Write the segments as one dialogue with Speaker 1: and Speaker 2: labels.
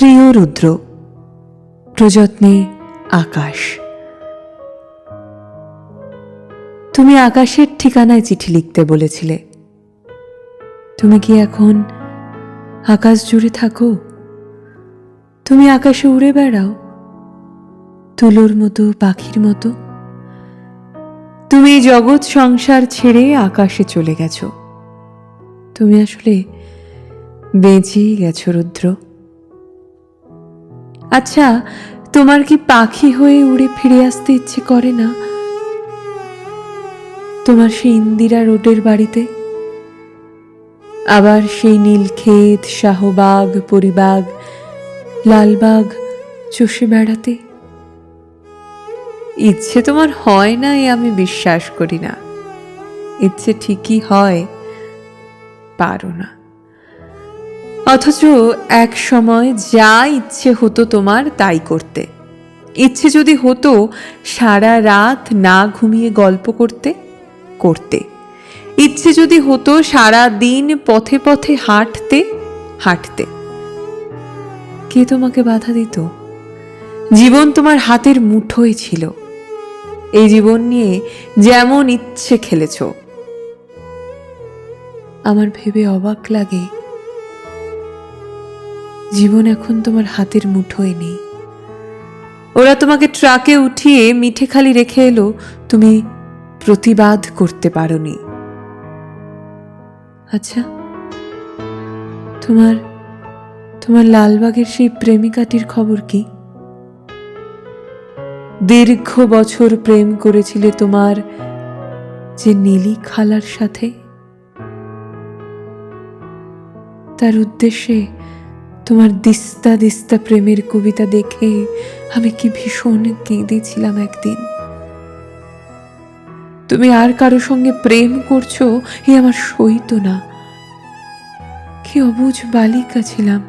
Speaker 1: প্রিয় রুদ্র, প্রযত্নে আকাশ। তুমি আকাশের ঠিকানায় চিঠি লিখতে বলেছিলে। তুমি কি এখন আকাশ জুড়ে থাকো? তুমি আকাশে উড়ে বেড়াও তুলোর মতো, পাখির মতো। তুমি জগৎ সংসার ছেড়ে আকাশে চলে গেছো। তুমি আসলে বেঁচেই গেছো রুদ্র। আচ্ছা, তোমার কি পাখি হয়ে উড়ে ফিরে আসতে ইচ্ছে করে না? তোমার সেই ইন্দিরা রোডের বাড়িতে, আবার সেই নীলক্ষেত, শাহবাগ, পরিবাগ, লালবাগ চষে বেড়াতে? ইচ্ছে তোমার হয় না এ আমি বিশ্বাস করি না। ইচ্ছে ঠিকই হয়, পারো না। অথচ এক সময় যা ইচ্ছে হতো তোমার তাই করতে। ইচ্ছে যদি হতো সারা রাত না ঘুমিয়ে গল্প করতে, করতে। ইচ্ছে যদি হতো সারা দিন পথে পথে হাঁটতে, হাঁটতে। কে তোমাকে বাধা দিত? জীবন তোমার হাতের মুঠোয় ছিল। এই জীবন নিয়ে যেমন ইচ্ছে খেলেছ। আমার ভেবে অবাক লাগে, জীবন এখন তোমার হাতের মুঠোয় নেই। ওরা তোমাকে ট্রাকে উঠিয়ে মিঠেখালি রেখে এলো, তুমি প্রতিবাদ করতে পারোনি। আচ্ছা, তোমার তোমার লালবাগের সেই প্রেমিকাটির খবর কি? দীর্ঘ বছর প্রেম করেছিলে তোমার যে নীলি খালার সাথে। তার উদ্দেশ্যে তোমার দিস্তা দিস্তা প্রেমের কবিতা দেখে আমি কি ভীষণ কেঁদেছিলাম একদিন। তুমি আর কারো সঙ্গে প্রেম করছো এ আমার সইত না। কি অবুঝ বালিকা ছিলাম।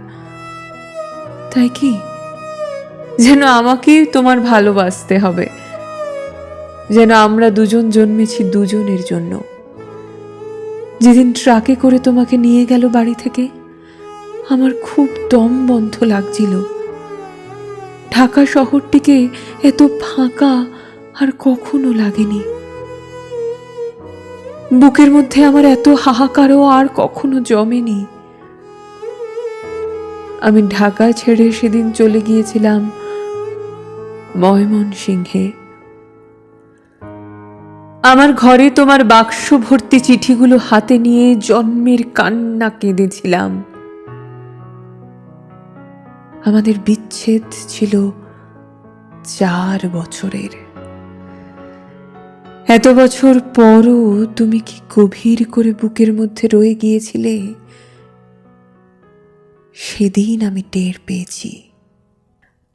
Speaker 1: তাই কি যেন আমাকেই তোমার ভালোবাসতে হবে, যেন আমরা দুজন জন্মেছি দুজনের জন্য। যেদিন ট্রাকে করে তোমাকে নিয়ে গেল বাড়ি থেকে, আমার খুব দম বন্ধ লাগছিল। ঢাকা শহরটিকে এত ফাঁকা আর কখনো লাগেনি। বুকের মধ্যে আমার এত হাহাকারও আর কখনো জমেনি। আমি ঢাকা ছেড়ে সেদিন চলে গিয়েছিলাম ময়মনসিংহে। আমার ঘরে তোমার বাক্স ভর্তি চিঠিগুলো হাতে নিয়ে জন্মের কান্না কেঁদেছিলাম। আমাদের বিচ্ছেদ ছিল 4 বছরের। এত বছর পরও তুমি কি গভীর করে বুকের মধ্যে রয়ে গিয়েছিলে, সেদিন আমি টের পেয়েছি।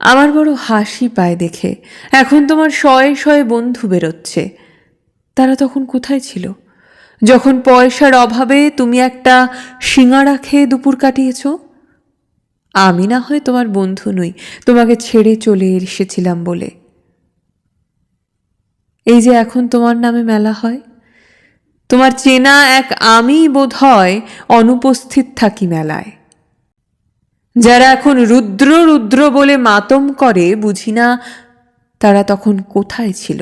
Speaker 1: আমার বড় হাসি পায় দেখে। এখন তোমার শয়ে শয়ে বন্ধু বেরোচ্ছে। তারা তখন কোথায় ছিল, যখন পয়সার অভাবে তুমি একটা সিঙাড়া খেয়ে দুপুর কাটিয়েছ? আমি না হয় তোমার বন্ধু নই, তোমাকে ছেড়ে চলে এসেছিলাম বলে। এই যে এখন তোমার নামে মেলা হয়, তোমার চেনা এক আমি বোধ হয় অনুপস্থিত থাকি মেলায়। যারা এখন রুদ্র রুদ্র বলে মাতম করে, বুঝি না তারা তখন কোথায় ছিল।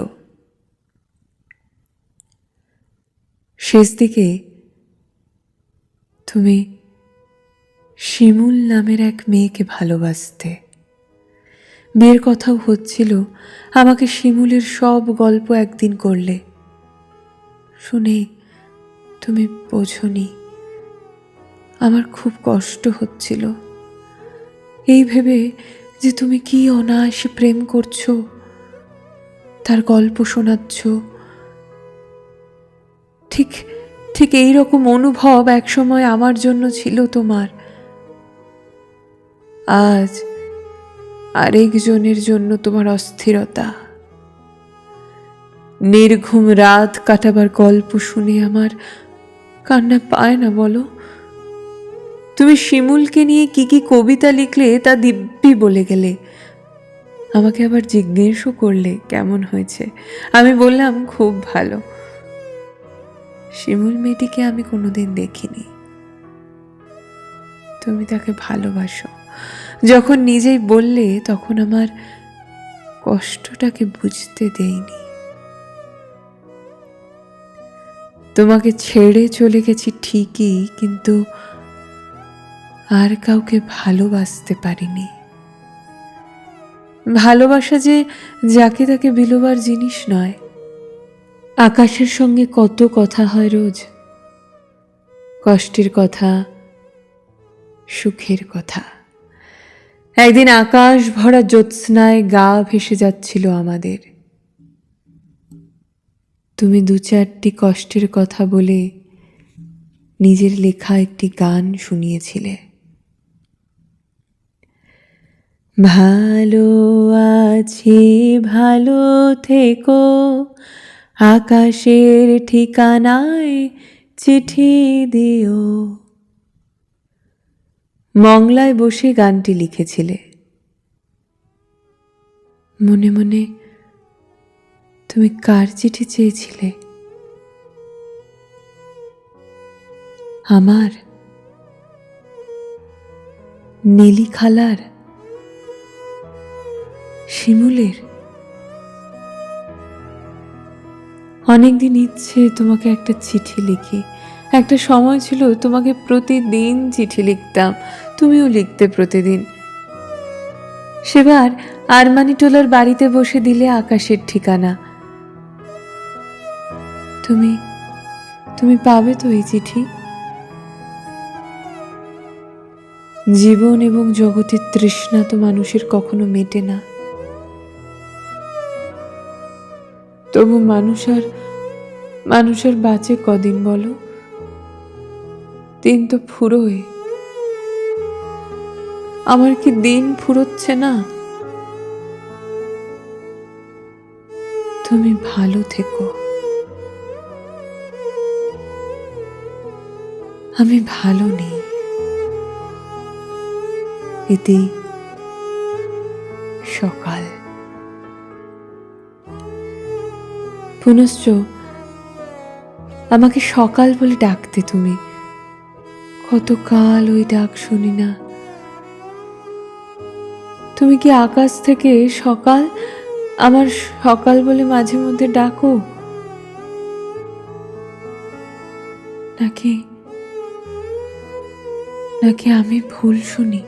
Speaker 1: শেষ দিকে তুমি শিমুল নামের এক মেয়েকে ভালোবাসতে। বিয়ের কথাও হচ্ছিল। আমাকে শিমুলের সব গল্প একদিন করলে। শুনে তুমি বোঝনি, আমার খুব কষ্ট হচ্ছিল। এই ভেবে যে তুমি কি অনায়াসে প্রেম করছো, তার গল্প শোনাচ্ছ। ঠিক ঠিক এই রকম অনুভব একসময় আমার জন্য ছিল তোমার। আজ আরেকজনের জন্য তোমার অস্থিরতা। নির্ঘুম রাত কাটাবার গল্প শুনে আমার কান্না পায় না বলো? তুমি শিমুলকে নিয়ে কি কি কবিতা লিখলে তা দিব্যি বলে গেলে। আমাকে আবার জিজ্ঞেসও করলে কেমন হয়েছে। আমি বললাম খুব ভালো। শিমুল মেয়েটিকে আমি কোনোদিন দেখিনি। তুমি তাকে ভালোবাসো, যখন নিজেই বললে তখন আমার কষ্টটাকে বুঝতে দেইনি। তোমাকে ছেড়ে চলে গেছি ঠিকই, কিন্তু আর কাউকে ভালোবাসতে পারিনি। ভালোবাসা যে যাকে তাকে বিলোবার জিনিস নয়। আকাশের সঙ্গে কত কথা হয় রোজ, কষ্টের কথা, সুখের কথা। একদিন আকাশ ভরা জ্যোৎস্নায় গা ভেসে যাচ্ছিল আমাদের। তুমি দু চারটি কষ্টের কথা বলে নিজের লেখা একটি গান শুনিয়েছিলে। ভালো আছি, ভালো থেকো, আকাশের ঠিকানায় চিঠি দিও। মংলায় বসে গানটি লিখেছিলে। মনে মনে তুমি কার চিঠি চেয়েছিলে? আমার, নেলি খালার, শিমুলের? অনেকদিন ইচ্ছে তোমাকে একটা চিঠি লিখি। একটা সময় ছিল তোমাকে প্রতিদিন চিঠি লিখতাম, তুমিও লিখতে প্রতিদিন। সেবার আরমানিটোলার বাড়িতে বসে দিলে আকাশের ঠিকানা। তুমি তুমি পাবে তো এই চিঠি? জীবন এবং জগতের তৃষ্ণা তো মানুষের কখনো মেটে না, তবু মানুষ আর বাঁচে কদিন বলো? দিন তো ফুরোয়। আমার কি দিন ফুরোচ্ছে না? তুমি ভালো থেকো। আমি ভালো নেই। ইতি সকাল। পুনশ্চ আমাকে সকাল বলে ডাকতে তুমি। কতকাল ওই ডাক শুনি না। তুমি কি আকাশ থেকে সকাল, আমার সকাল বলে মাঝে মধ্যে ডাকো? নাকি নাকি আমি ভুল শুনি?